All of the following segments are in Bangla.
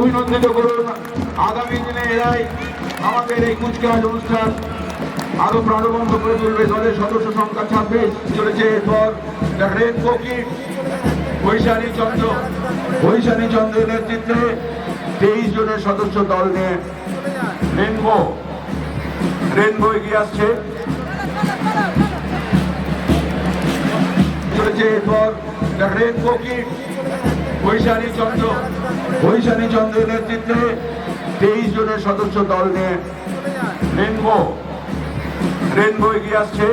অভিনন্দিত করুন। আগামী দিনে এরাই আমাদের এই কুচকাওয়াজ অনুষ্ঠান আরো প্রাণবন্ত করে তুলবে। দলের সদস্য সংখ্যা 26 চলেছে। এরপর রেনবো কিড বৈশালী চন্দ্রের নেতৃত্বে 23 জনের সদস্য দল নিয়ে রেনবো এগিয়ে আসছে। চলেছে এরপর রেনবো কিড বৈশালী চন্দ্রের নেতৃত্বে 23 জনের সদস্য দল নিয়ে রেনবো এগিয়ে আসছে।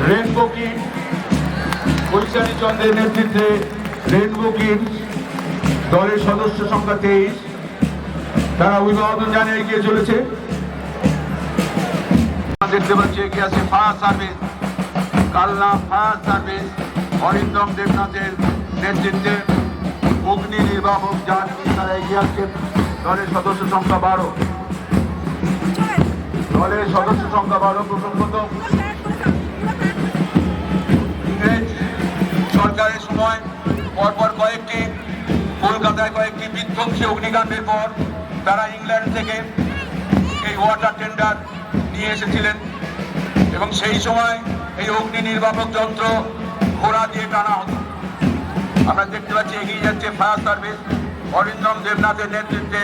রেনবো কিড বৈশালী চন্দ্রের নেতৃত্বে রেনবো কিড দলের সদস্য সংখ্যা 23, তারা অভিবাদন জানিয়ে এগিয়ে চলেছে। দেখতে পাচ্ছি এগিয়ে আছে fire service, Kalna fire service Arindam দেবনাথের নেতৃত্বে অগ্নি নির্বাপক যান নিয়ে তারা এগিয়ে আসছেন। দলের সদস্য সংখ্যা 12, প্রসঙ্গত ইংরেজ সরকারের সময় পরপর কলকাতায় কয়েকটি বিধ্বংসী অগ্নিকাণ্ডের পর তারা ইংল্যান্ড থেকে এই ওয়াটার টেন্ডার নিয়ে এসেছিলেন এবং সেই সময় এই অগ্নি নির্বাপক যন্ত্র ঘোড়া দিয়ে টানা হতো। আমরা দেখতে পাচ্ছি এগিয়ে যাচ্ছে ফায়ার সার্ভিস অরিন্দম দেবনাথের নেতৃত্বে